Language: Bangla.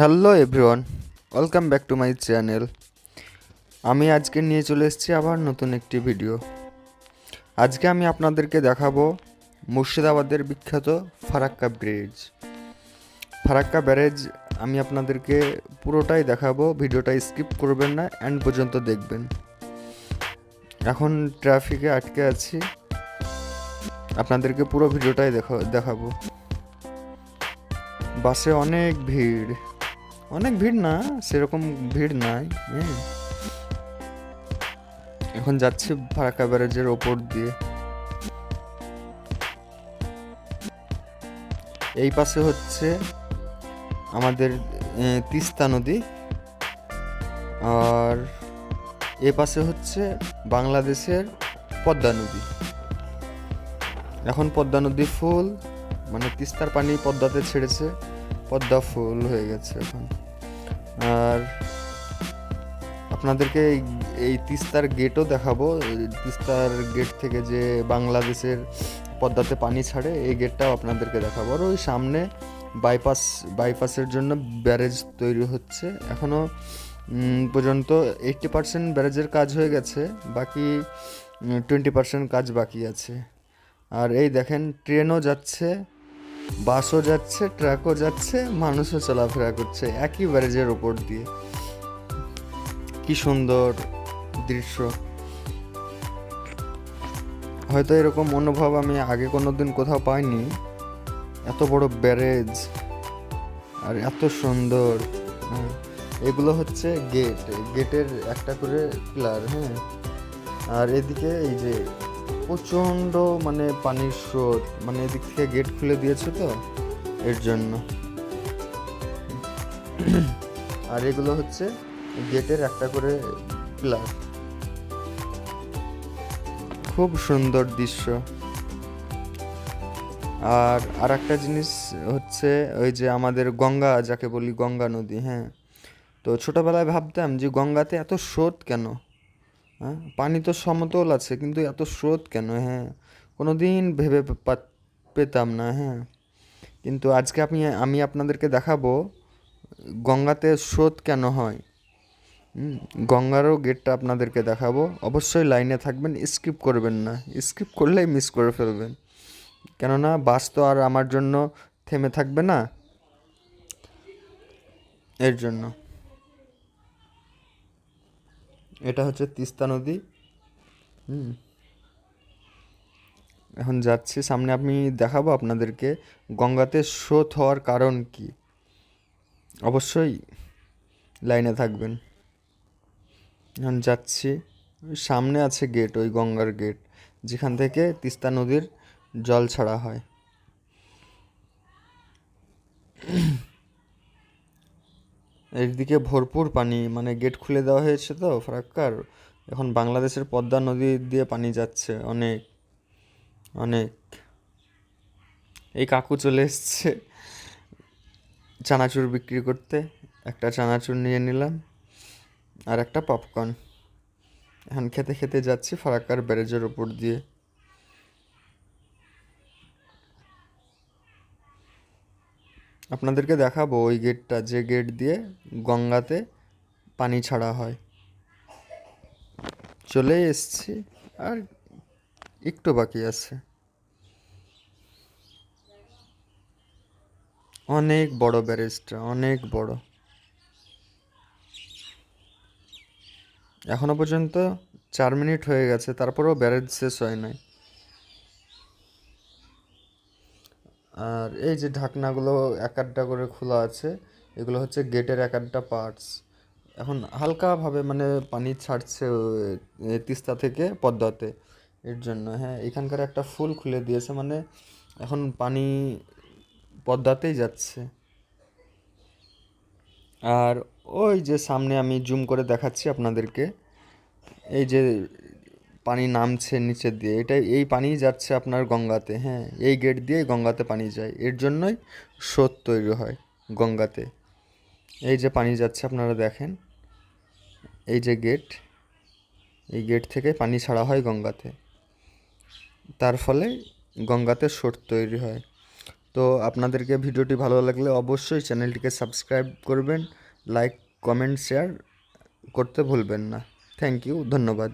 Hello everyone, welcome back to my channel. আমি আজকে নিয়ে চলে এসেছি আবার নতুন একটি ভিডিও। আজকে আমি আপনাদেরকে দেখাবো মুর্শিদাবাদের বিখ্যাত ফারাক্কা ব্রিজ। ফারাক্কা ব্যারেজ আমি আপনাদেরকে পুরোটাই দেখাবো, ভিডিওটা স্কিপ করবেন না, এন্ড পর্যন্ত দেখবেন। এখন ট্রাফিকে আটকে আছি, আপনাদেরকে পুরো ভিডিওটাই দেখাবো। বাসে অনেক ভিড় না, সেরকম ভিড় নাই। এখন যাচ্ছি ফারাক্কা ব্যারেজের ওপর দিয়ে। এই পাশে হচ্ছে আমাদের তিস্তা নদী, আর এ পাশে হচ্ছে বাংলাদেশের পদ্মা নদী। এখন পদ্মা নদী ফুল, মানে তিস্তার পানি পদ্মাতে ছেড়েছে, পদ্মা ফুল হয়ে গেছে এখন। আর আপনাদেরকে এই তিস্তার গেটও দেখাবো। তিস্তার গেট থেকে যে বাংলাদেশের পদ্মাতে পানি ছাড়ে, এই গেটটাও আপনাদেরকে দেখাবো। আর ওই সামনে বাইপাসের জন্য ব্যারেজ তৈরি হচ্ছে। এখনও পর্যন্ত 80% ব্যারেজের কাজ হয়ে গেছে, বাকি 20% কাজ বাকি আছে। আর এই দেখেন, ট্রেনও যাচ্ছে, বাসও যাচ্ছে, ট্রাকও যাচ্ছে, মানুষও চলাফেরা করছে একই ব্যারেজের ওপর দিয়ে। কি সুন্দর দৃশ্য! হয়তো এরকম অনুভব আমি আগে কোনোদিন কোথাও পাইনি। এত বড় ব্যারেজ আর এত সুন্দর। এগুলো হচ্ছে গেটের একটা করে পিলার। আর এদিকে এই যে প্রচণ্ড মানে পানির স্রোত, মানে এদিক থেকে গেট খুলে দিয়েছে তো এর জন্য। আর এগুলো হচ্ছে গেটের একটা করে পিলার। খুব সুন্দর দৃশ্য। আর একটা জিনিস হচ্ছে ওই যে আমাদের গঙ্গা, যাকে বলি গঙ্গা নদী। তো ছোটবেলায় ভাবতাম যে গঙ্গাতে এত স্রোত কেন। পানি তো সমতল আছে, কিন্তু এত স্রোত কেন? কোনোদিন ভেবে পেতাম না। কিন্তু আজকে আমি আপনাদেরকে দেখাবো গঙ্গাতে স্রোত কেন হয়। গঙ্গারও গেটটা আপনাদেরকে দেখাবো। অবশ্যই লাইনে থাকবেন, স্কিপ করবেন না, স্কিপ করলেই মিস করে ফেলবেন। কেননা বাস তো আর আমার জন্য থেমে থাকবে না, এর জন্য। এটা হচ্ছে তিস্তা নদী। এখন যাচ্ছি সামনে, আমি দেখাবো আপনাদেরকে গঙ্গাতে স্রোত হওয়ার কারণ কি। অবশ্যই লাইনে থাকবেন। এখন যাচ্ছি, সামনে আছে গেট, ওই গঙ্গার গেট, যেখান থেকে তিস্তা নদীর জল ছাড়া হয়। এদিকে ভরপুর পানি, মানে গেট খুলে দেওয়া হয়েছে তো ফারাক্কার। এখন বাংলাদেশের পদ্মা নদী দিয়ে পানি যাচ্ছে অনেক অনেক। এই কাকু চলে এসছে চানাচুর বিক্রি করতে। একটা চানাচুর নিয়ে নিলাম আর একটা পপকর্ন। এখন খেতে খেতে যাচ্ছি ফারাক্কার ব্যারেজের ওপর দিয়ে। আপনাদেরকে দেখাবো ওই গেটটা, যে গেট দিয়ে গঙ্গাতে পানি ছাড়া হয়। চলে এসছি, আর একটু বাকি আছে। অনেক বড় ব্যারেজটা, অনেক বড়। এখনো পর্যন্ত 4 মিনিট হয়ে গেছে, তারপরেও ব্যারেজ শেষ হয় নাই। আর এই যে ঢাকনাগুলো এক একটা করে খোলা আছে, এগুলো হচ্ছে গেটের এক একটা পার্টস। এখন হালকাভাবে মানে পানি ছাড়ছে তিস্তা থেকে পদ্মাতে, এর জন্য। এখানকার একটা ফুল খুলে দিয়েছে, মানে এখন পানি পদ্মাতেই যাচ্ছে। আর ওই যে সামনে আমি জুম করে দেখাচ্ছি আপনাদেরকে, এই যে পানি নামছে নিচের দিয়ে, এই পানি যাচ্ছে আপনার গঙ্গাতে। এই গেট দিয়ে গঙ্গাতে পানি যায়, এর জন্যই স্রোত তৈরি হয় গঙ্গাতে। এই যে পানি যাচ্ছে, আপনারা দেখেন, এই যে গেট, এই গেট থেকে পানি ছাড়া হয় গঙ্গাতে, তার ফলে গঙ্গাতে স্রোত তৈরি হয়। তো আপনাদেরকে ভিডিওটি ভালো লাগলে অবশ্যই চ্যানেলটিকে সাবস্ক্রাইব করবেন, লাইক কমেন্ট শেয়ার করতে ভুলবেন না। থ্যাংক ইউ, ধন্যবাদ।